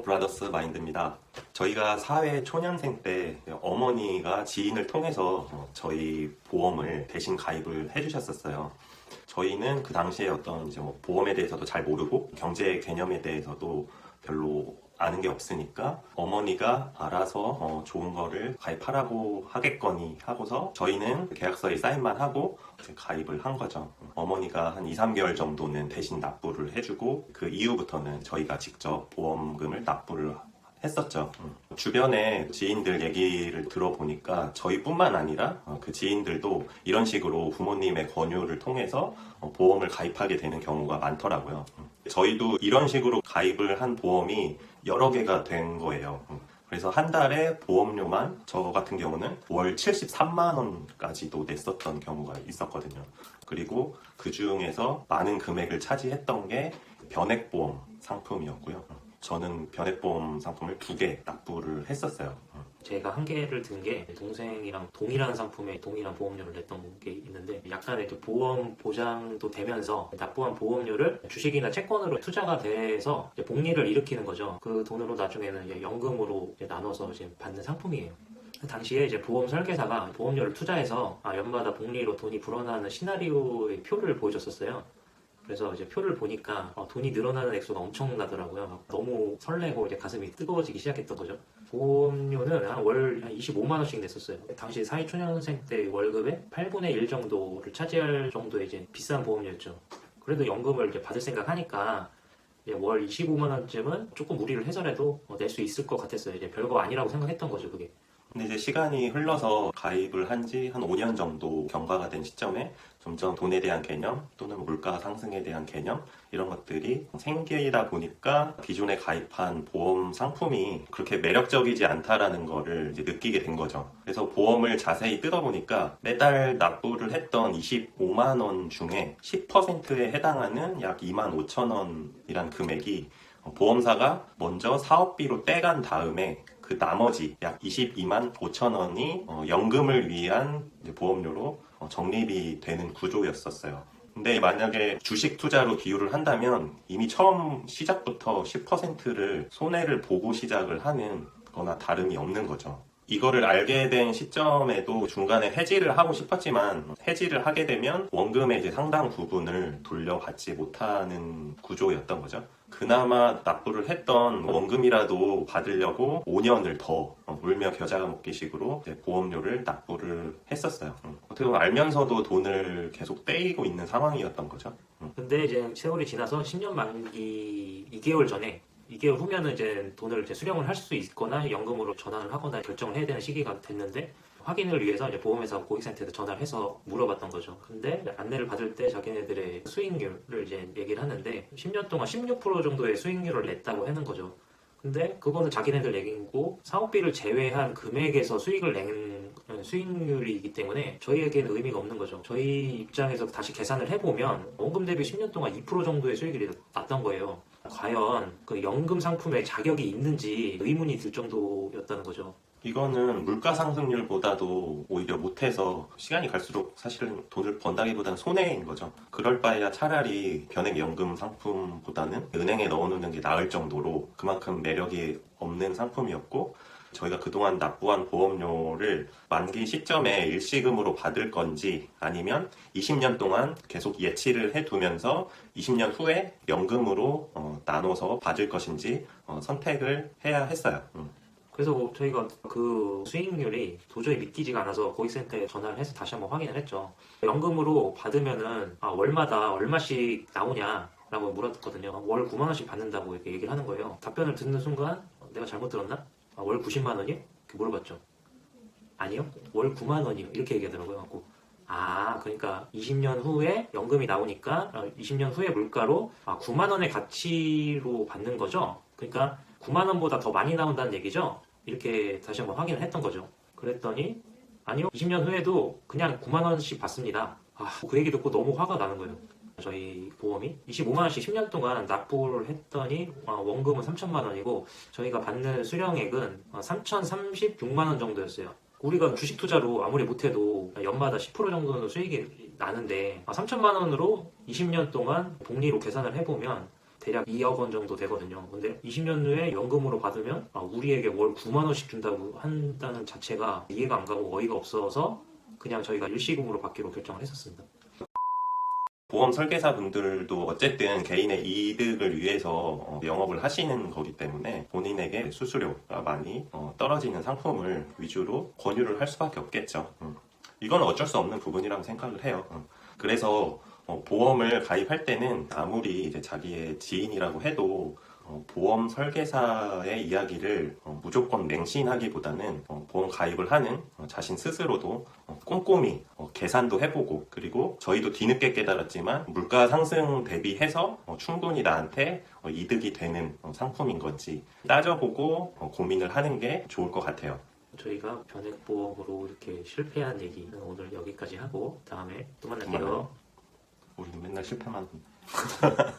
브라더스 마인드입니다. 저희가 사회 초년생 때 어머니가 지인을 통해서 저희 보험을 대신 가입을 해주셨었어요. 저희는 그 당시에 어떤 이제 뭐 보험에 대해서도 잘 모르고 경제 개념에 대해서도 별로 아는 게 없으니까 어머니가 알아서 좋은 거를 가입하라고 하겠거니 하고서 저희는 계약서에 사인만 하고 가입을 한 거죠. 어머니가 한 2, 3개월 정도는 대신 납부를 해주고 그 이후부터는 저희가 직접 보험금을 납부를 했었죠. 주변에 지인들 얘기를 들어보니까 저희뿐만 아니라 그 지인들도 이런 식으로 부모님의 권유를 통해서 보험을 가입하게 되는 경우가 많더라고요. 저희도 이런 식으로 가입을 한 보험이 여러 개가 된 거예요. 그래서 한 달에 보험료만 저 같은 경우는 월 73만 원까지도 냈었던 경우가 있었거든요. 그리고 그 중에서 많은 금액을 차지했던 게 변액보험 상품이었고요. 저는 변액보험 상품을 2개 납부를 했었어요. 제가 한 개를 든 게 동생이랑 동일한 상품에 동일한 보험료를 냈던 게 있는데 약간의 보험 보장도 되면서 납부한 보험료를 주식이나 채권으로 투자가 돼서 복리를 일으키는 거죠. 그 돈으로 나중에는 이제 연금으로 이제 나눠서 이제 받는 상품이에요. 그 당시에 이제 보험 설계사가 보험료를 투자해서 연마다 복리로 돈이 불어나는 시나리오의 표를 보여줬었어요. 그래서 이제 표를 보니까 돈이 늘어나는 액수가 엄청나더라고요. 너무 설레고 이제 가슴이 뜨거워지기 시작했던 거죠. 보험료는 월 25만 원씩 냈었어요. 당시 사회초년생 때 월급의 8분의 1 정도를 차지할 정도의 이제 비싼 보험료였죠. 그래도 연금을 이제 받을 생각하니까 이제 월 25만 원쯤은 조금 무리를 해서라도 낼 수 있을 것 같았어요. 이제 별거 아니라고 생각했던 거죠, 그게. 근데 이제 시간이 흘러서 가입을 한 지 한 5년 정도 경과가 된 시점에 점점 돈에 대한 개념 또는 물가 상승에 대한 개념 이런 것들이 생기다 보니까 기존에 가입한 보험 상품이 그렇게 매력적이지 않다라는 거를 이제 느끼게 된 거죠. 그래서 보험을 자세히 뜯어보니까 매달 납부를 했던 25만 원 중에 10%에 해당하는 약 2만 5천 원이란 금액이 보험사가 먼저 사업비로 떼간 다음에 그 나머지 약 22만 5천 원이 연금을 위한 보험료로 적립이 되는 구조였었어요. 근데 만약에 주식 투자로 비유를 한다면 이미 처음 시작부터 10%를 손해를 보고 시작을 하는 거나 다름이 없는 거죠. 이거를 알게 된 시점에도 중간에 해지를 하고 싶었지만 해지를 하게 되면 원금의 이제 상당 부분을 돌려받지 못하는 구조였던 거죠. 그나마 납부를 했던 원금이라도 받으려고 5년을 더 울며 겨자가 먹기식으로 보험료를 납부를 했었어요. 어떻게 보면 알면서도 돈을 계속 떼이고 있는 상황이었던 거죠. 근데 이제 세월이 지나서 10년 만기 2개월 전에 2개월 후면은 이제 돈을 이제 수령을 할 수 있거나 연금으로 전환을 하거나 결정을 해야 되는 시기가 됐는데 확인을 위해서 이제 보험회사 고객센터에 전화를 해서 물어봤던 거죠. 근데 안내를 받을 때 자기네들의 수익률을 이제 얘기를 하는데 10년 동안 16% 정도의 수익률을 냈다고 하는 거죠. 근데 그거는 자기네들 얘기고 사업비를 제외한 금액에서 수익을 낸 수익률이기 때문에 저희에게는 의미가 없는 거죠. 저희 입장에서 다시 계산을 해보면 원금 대비 10년 동안 2% 정도의 수익이 났던 거예요. 과연 그 연금 상품에 자격이 있는지 의문이 들 정도였다는 거죠. 이거는 물가 상승률보다도 오히려 못해서 시간이 갈수록 사실은 돈을 번다기보다는 손해인 거죠. 그럴 바에야 차라리 변액연금 상품보다는 은행에 넣어놓는 게 나을 정도로 그만큼 매력이 없는 상품이었고 저희가 그동안 납부한 보험료를 만기 시점에 일시금으로 받을 건지 아니면 20년 동안 계속 예치를 해두면서 20년 후에 연금으로 나눠서 받을 것인지 선택을 해야 했어요. 그래서 저희가 그 수익률이 도저히 믿기지가 않아서 고객센터에 전화를 해서 다시 한번 확인을 했죠. 연금으로 받으면은 월마다 얼마씩 나오냐라고 물었거든요. 월 9만 원씩 받는다고 이렇게 얘기를 하는 거예요. 답변을 듣는 순간 내가 잘못 들었나? 월 90만 원이요? 이렇게 물어봤죠. 아니요, 월 9만 원이요. 이렇게 얘기하더라고요. 그러니까 20년 후에 연금이 나오니까 20년 후에 물가로 9만 원의 가치로 받는 거죠. 그러니까 9만 원보다 더 많이 나온다는 얘기죠. 이렇게 다시 한번 확인을 했던 거죠. 그랬더니 아니요, 20년 후에도 그냥 9만 원씩 받습니다. 그 얘기 듣고 너무 화가 나는 거예요. 저희 보험이 25만 원씩 10년 동안 납부를 했더니 원금은 3천만 원이고 저희가 받는 수령액은 3,036만 원 정도였어요. 우리가 주식 투자로 아무리 못해도 연마다 10% 정도는 수익이 나는데 3천만 원으로 20년 동안 복리로 계산을 해보면 대략 2억 원 정도 되거든요. 근데 20년 후에 연금으로 받으면 우리에게 월 9만 원씩 준다고 한다는 자체가 이해가 안 가고 어이가 없어서 그냥 저희가 일시금으로 받기로 결정을 했었습니다. 보험 설계사 분들도 어쨌든 개인의 이득을 위해서 영업을 하시는 거기 때문에 본인에게 수수료가 많이 떨어지는 상품을 위주로 권유를 할 수밖에 없겠죠. 이건 어쩔 수 없는 부분이라고 생각을 해요. 그래서 보험을 가입할 때는 아무리 이제 자기의 지인이라고 해도 보험 설계사의 이야기를 무조건 맹신하기보다는 보험 가입을 하는 자신 스스로도 꼼꼼히 계산도 해보고, 그리고 저희도 뒤늦게 깨달았지만 물가 상승 대비해서 충분히 나한테 이득이 되는 상품인 건지 따져보고 고민을 하는 게 좋을 것 같아요. 저희가 변액보험으로 이렇게 실패한 얘기는 오늘 여기까지 하고 다음에 또 만날게요. 우리는 맨날 실패만 합니다.